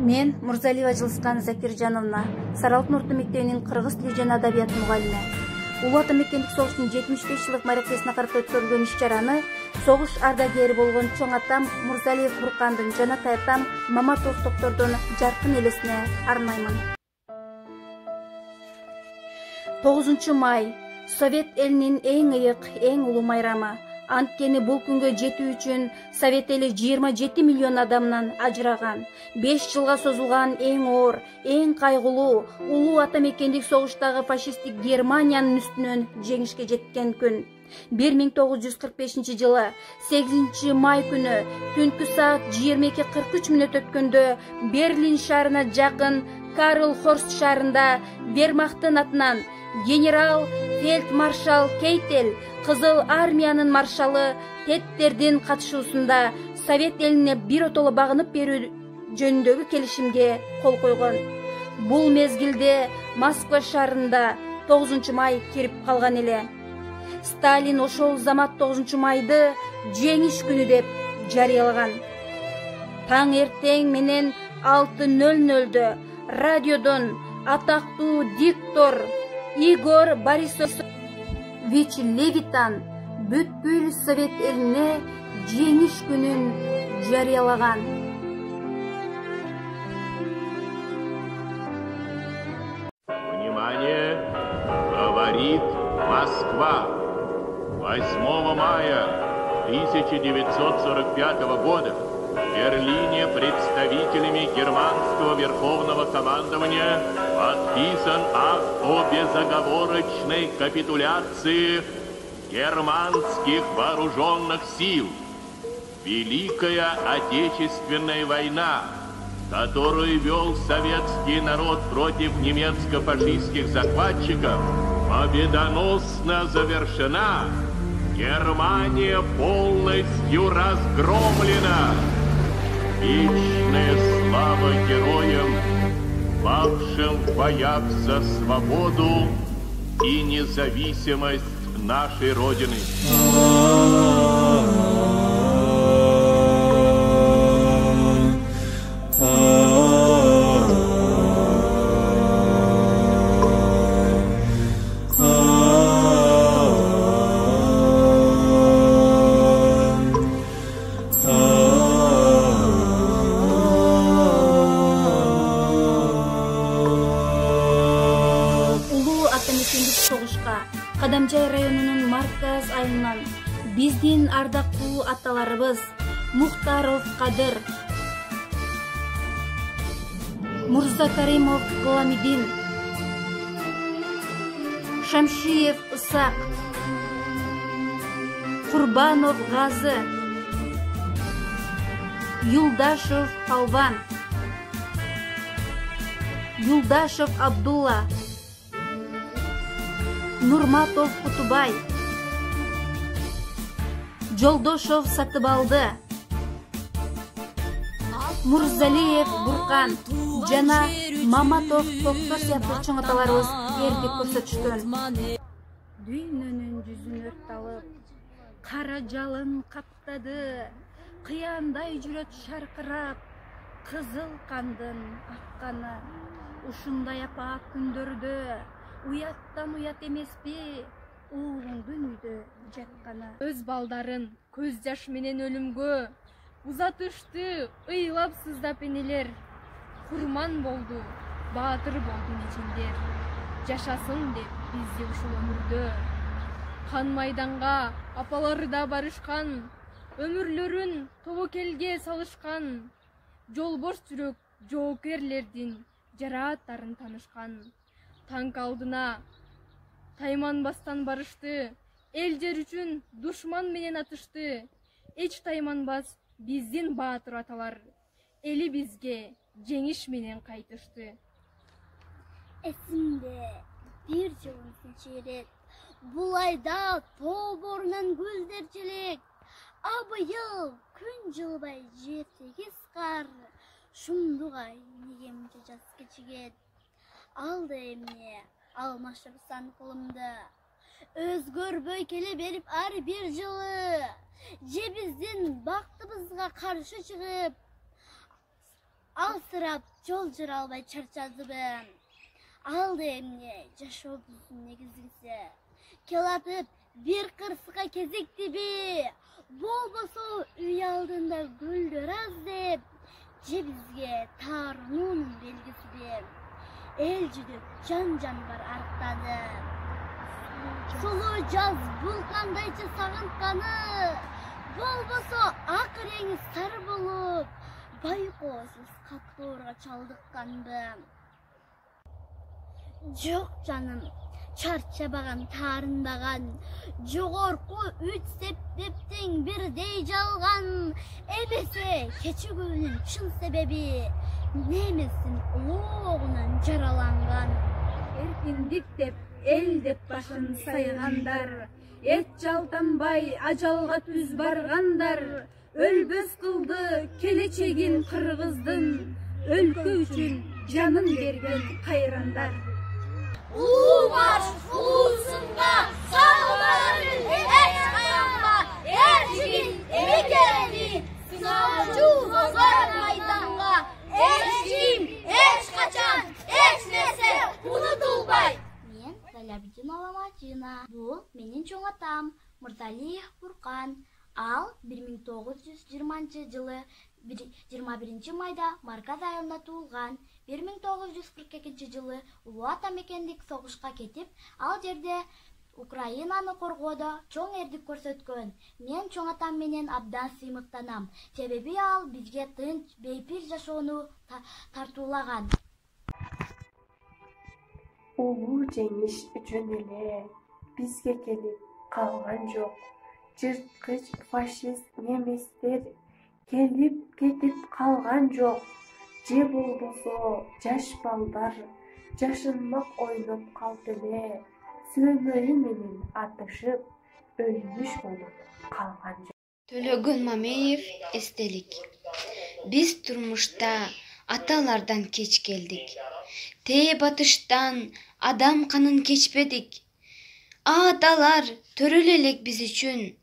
Мен Мурзалиева Жылыскан Закиржановна, Саралык орто мектебинин кыргыз тили жана адабият мугалими. Улуу Ата мекендик согуштун 75-жылык маракесине карап өткөрүлгөн иш-чараны согуш ардагери болгон чоң атам Мурзалиев Буркандын жана тайтам Маматов Токтордун жаркын элесине арнаймын. 9 май Совет элинин эң ыйык, эң улуу майрамы. Анткени бул күнгө жетүү үчүн Совет эли 27 миллион адамдан ажыраган. 5 жылга созулган эң оор, эң кайгылуу улуу Ата мекендик согуштагы фашисттик Германиянын үстүнөн жеңишке жеткен күн. 1945 жылы 8 май күнү түнкү саат 22:43 өткөндө Берлин шаарына жакын Карл Хорст шаарында Вермахттын атынан генерал фельдмаршал Кейтель Кызыл армиянын маршалы Теттердин катышуусунда Совет элине биротоло багынып берүү жөнүндөгү келишимге кол койгон. Бул мезгилде Москва шаарында 9 май кирип калган эле. Сталин ошол замат 9 майды жеңиш күнү деп жарыялаган. Таң эртең менен 6:00 радиодон атактуу диктор Игорь Борисович Левитан бүткүл Совет элине жеңиш күнүн жарыялаган. Внимание! Говорит Москва. 8 мая 1945 года в Берлине представителями германского верховного командования подписан акт о безоговорочной капитуляции германских вооруженных сил. Великая Отечественная война, которую вел советский народ против немецко-фашистских захватчиков, победоносно завершена. Германия полностью разгромлена. Вечная слава героям, павшим в боях за свободу и независимость нашей Родины. Кадамжай районунун Марказ айылынан биздин ардактуу аталарыбыз Мухтаров Кадыр, Мурзакаримов Гламидин, Шамшиев Исак, Курбанов Газы, Юлдашев Палван, Юлдашев Абдулла, Нурматов Кутубай, Жолдошов Сатыбалды, Мурзалиев Буркан жана Маматов Токтор сыяктуу чоң аталарыбыз эрдик көрсөтүшкөн. Дүйнөнүн жүзүн өрт алып, кара жалын каптады, кыяндай жүрөт шаркырап, кызыл кандын акканы. Ушундай апаак күндөрдө уяттан уят эмеспи уулуңдун үйдө жатканы. Өз балдарын көз жаш менен өлүмгө узатышты ыйлап сыздап энелер. Курман болду, баатыр болду нечендер. Жашасын деп бизди ушул өмүрдө. Кан майданга апалары да барышкан, өмүрлөрүн тобокелге салышкан. Жолбош жүрөк жоокерлердин жарааттарын танышкан. Танк алдына тайманбастан барышты, эл жер үчүн душман менен атышты. Эч тайманбас биздин баатыр аталар, эли бизге жеңиш менен кайтышты. Эсимде бир жылын сенчерет, бул айда тоо борунан көздөр желек. Абыйыл күн жылбай жер тегиз кар, шумдугай негемче жаз кечигет. Алды эмне алмашырсан колумда, өзгөрбөй келе берип ар бир жылы. Же биздин бактыбызга каршы чыгып, алсырап жол жүрө албай чарчадыбын. Алды эмне жашообуздун негизгиси. Келатып бир кырсыка кезиктиби, болбосо үй алдында гүлдөр аз деп, же бизге таарынуунун белгисиби. Эл жүдүк жан бар арктады. Сулуу жаз бул кандайчы сагынтканы, болбосо ак реңи сары болуп, байкоосуз каттоорго чалдыкканды. Жок жаным, чарчабаган, таарынбаган, жогорку 3 септептин бирдей жалган. Эмесе кечигүүнүн чын себеби немесин улоогунан жараланган. Эркиндик деп, эл деп башын сайгандар, эт жалтанбай ажалга түз баргандар, өлбөс кылды келечегин кыргыздын, өлкө үчүн жанын берген кайрандар. Улуу марш, улуусунга, сагынарын эч аянга, эрчигин эмекени, сынаачу зор майданга, эч ким, эч качан, эч нерсе унутулбай. Мен Залябидинова Мадина. Бул менин чоң атам Мырзалиев Буркан. Ал 1920 жылы 21 майда Марказ айылында туулган. 1942 жылы Улуу Ата мекендик согушка кетип, ал жерде Украинаны коргоодо чоң эрдик көрсөткөн. Мен чоң атам менен абдан сыймыктанам. Себеби ал бизге тынч, бейпил жашоону тартуулаган. Улуу жеңиш үчүн эле бизге келип калган жок. Жырткыч фашист неместер келип кетип калган жок. Же болбосо жаш балдар жашынмак ойноп калды эле, сөөмөйү менен атышып өлмүш болуп калган жок. Төлөгөн Мамеев эстелик. Биз турмушта аталардан кеч келдик. Тээ батыштан адам канын кечпедик. Аталар төрөлө элек биз үчүн,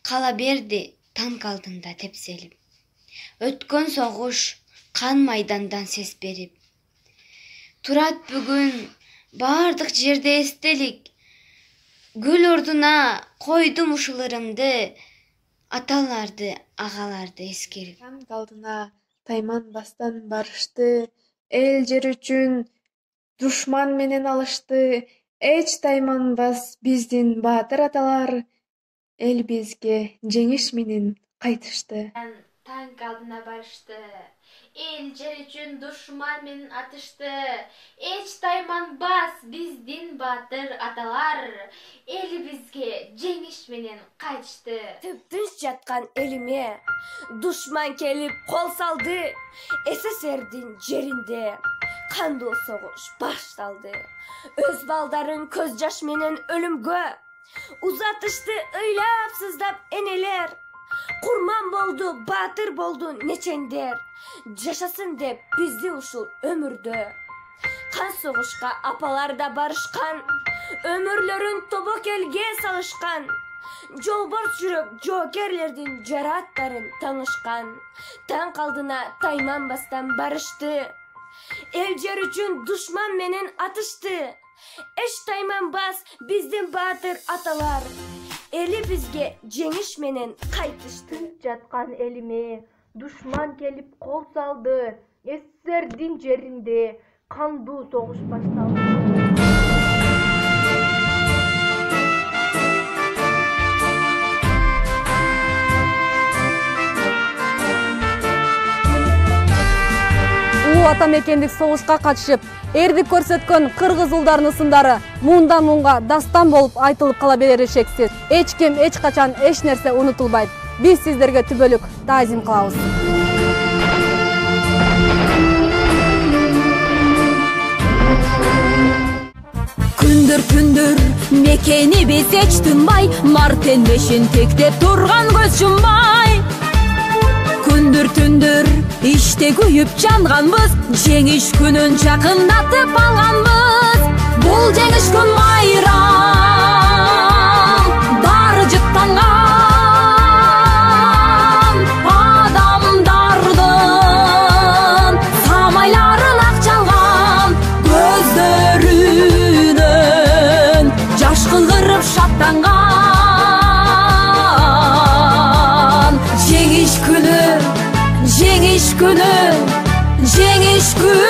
кала берди танк алдында тепселип. Өткөн согуш кан майдандан сес берип. Турат бүгүн бардык жерде эстелик. Гүл ордуна койдум ушуларымды, аталарды, агаларды эскерип. Танк алдына тайманбастан барышты, эл жер үчүн душман менен алышты. Эч тайманбас биздин баатыр аталар, эл бизге жеңиш менен кайтышты. Танк алдына барышты, эл жер үчүн душман менен атышты. Эч тайманбас биздин баатыр аталар, эл бизге жеңиш менен кайтышты. Тып-тынч жаткан элиме душман келип кол салды. СССРдин жеринде кандуу согуш башталды. Өз балдарын көз жаш менен өлүмгө узатышты ыйлап сыздап энелер. Курман болду, баатыр болду нечендер. Жашасын деп бизди ушул өмүрдө. Кан согушка апалар да барышкан, өмүрлөрүн тобокелге салышкан. Жолборс жүрөк жоокерлердин жарааттарын таңышкан. Танк алдына тайманбастан барышты. Эл жер үчүн душман менен атышты. Эч тайманбас биздин баатыр аталар, эли бизге жеңиш менен кайтышты. Жаткан элиме душман келип кол салды. СССРдин жеринде кандуу согуш башталды. Улуу Ата мекендик согушка катышып, эрдик көрсөткөн кыргыз улдарынын сындары муундан муунга дастан болуп айтылып кала берери шексиз. Эч ким, эч качан, эч нерсе унутулбайт. Биз сиздерге түбөлүк таазим кылабыз. Күндүр мекени биз эч тынбай, мартен бешин тектеп турган көз жумбай. Күндүр иште күйүп жанганбыз, жеңиш күнүн жакындатып алганбыз. Бул жеңиш күн майрам, баары жыттанган адамдардын күнү, жеңиш күнү.